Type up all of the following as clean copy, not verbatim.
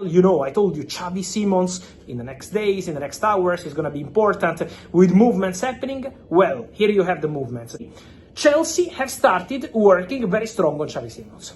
You know, I told you Xavi Simons in the next days, in the next hours, is going to be important with movements happening. Well, here you have the movements. Chelsea have started working very strong on Xavi Simons.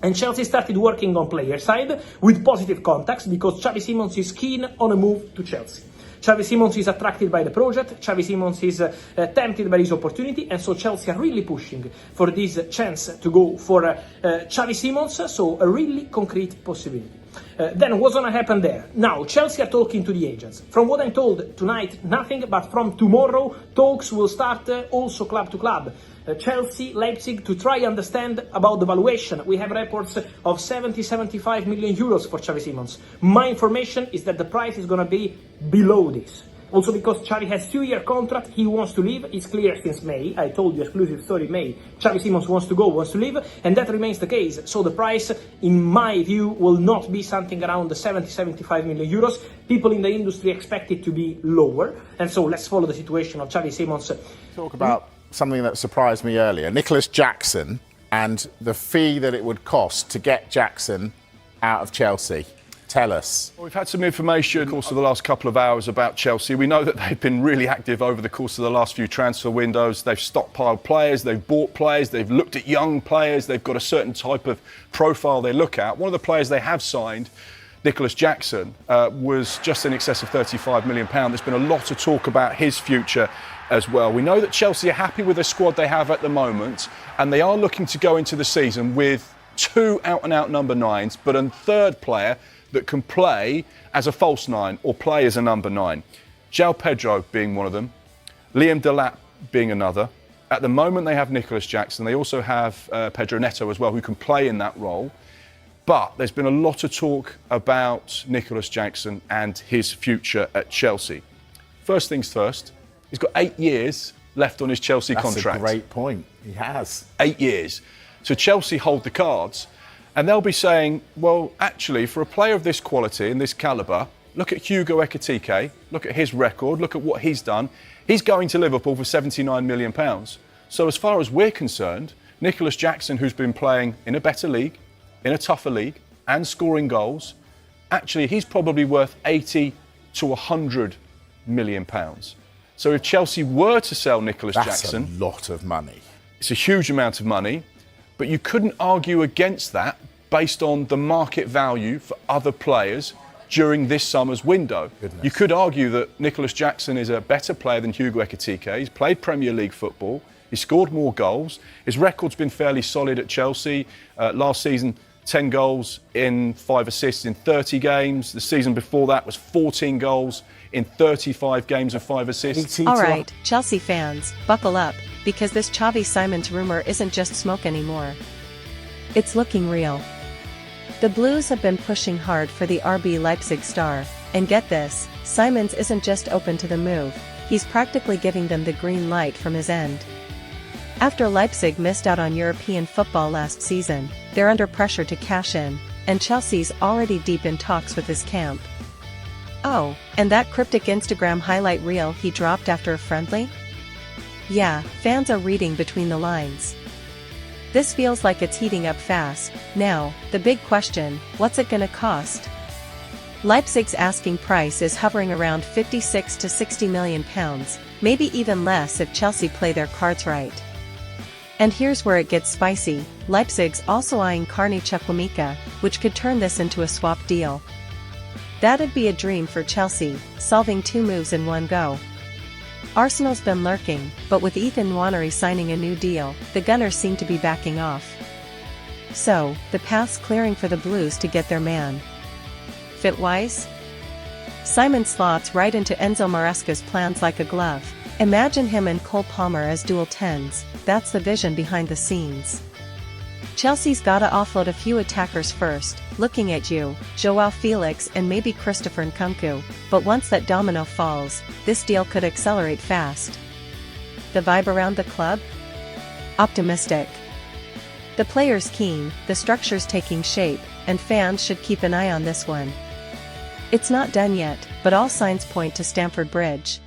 And Chelsea started working on player side with positive contacts because Xavi Simons is keen on a move to Chelsea. Xavi Simons is attracted by the project, Xavi Simons is tempted by this opportunity, and so Chelsea are really pushing for this chance to go for Xavi Simons, so a really concrete possibility. Then what's going to happen there? Now, Chelsea are talking to the agents. From what I'm told tonight, nothing, but from tomorrow, talks will start also club to club. Chelsea, Leipzig, to try understand about the valuation. We have reports of 70-75 million euros for Xavi Simons. My information is that the price is going to be below this. Also because Xavi has 2-year contract, he wants to leave. It's clear since May. I told you, exclusive story May. Xavi Simons wants to go, wants to leave, and that remains the case. So the price, in my view, will not be something around the 70-75 million euros. People in the industry expect it to be lower. And so let's follow the situation of Xavi Simons. Talk about something that surprised me earlier. Nicholas Jackson and the fee that it would cost to get Jackson out of Chelsea. Tell us. Well, we've had some information in the course of the last couple of hours about Chelsea. We know that they've been really active over the course of the last few transfer windows. They've stockpiled players, they've bought players, they've looked at young players, they've got a certain type of profile they look at. One of the players they have signed, Nicholas Jackson, was just in excess of £35 million. There's been a lot of talk about his future as well. We know that Chelsea are happy with the squad they have at the moment, and they are looking to go into the season with 2 out-and-out number 9s, but a third player that can play as a false 9 or play as a number 9. João Pedro being one of them, Liam Delap being another. At the moment they have Nicholas Jackson. They also have Pedro Neto as well, who can play in that role. But there's been a lot of talk about Nicholas Jackson and his future at Chelsea. First things first, he's got 8 years left on his Chelsea contract. That's a great point. He has. 8 years. So Chelsea hold the cards. And they'll be saying, well, actually, for a player of this quality and this calibre, look at Hugo Ekitike, look at his record, look at what he's done. He's going to Liverpool for £79 million. So as far as we're concerned, Nicholas Jackson, who's been playing in a better league, in a tougher league, and scoring goals, actually, he's probably worth £80 to £100 million. So if Chelsea were to sell Nicholas Jackson... That's a lot of money. It's a huge amount of money. But you couldn't argue against that based on the market value for other players during this summer's window. Goodness. You could argue that Nicholas Jackson is a better player than Hugo Ekitike. He's played Premier League football. He's scored more goals. His record's been fairly solid at Chelsea. Last season, 10 goals in 5 assists in 30 games. The season before that was 14 goals in 35 games and 5 assists. All right, Chelsea fans, buckle up, because this Xavi Simons rumor isn't just smoke anymore. It's looking real. The Blues have been pushing hard for the RB Leipzig star, and get this, Simons isn't just open to the move, he's practically giving them the green light from his end. After Leipzig missed out on European football last season, they're under pressure to cash in, and Chelsea's already deep in talks with his camp. Oh, and that cryptic Instagram highlight reel he dropped after a friendly? Yeah, fans are reading between the lines. This feels like it's heating up fast. Now, the big question, what's it gonna cost? Leipzig's asking price is hovering around £56 to £60 million, maybe even less if Chelsea play their cards right. And here's where it gets spicy, Leipzig's also eyeing Carney Chukwuemeka, which could turn this into a swap deal. That'd be a dream for Chelsea, solving 2 moves in one go. Arsenal's been lurking, but with Ethan Nwaneri signing a new deal, the Gunners seem to be backing off. So, the path's clearing for the Blues to get their man. Fit-wise? Simon slots right into Enzo Maresca's plans like a glove. Imagine him and Cole Palmer as dual 10s, that's the vision behind the scenes. Chelsea's gotta offload a few attackers first, looking at you, Joao Felix and maybe Christopher Nkunku, but once that domino falls, this deal could accelerate fast. The vibe around the club? Optimistic. The players keen, the structure's taking shape, and fans should keep an eye on this one. It's not done yet, but all signs point to Stamford Bridge.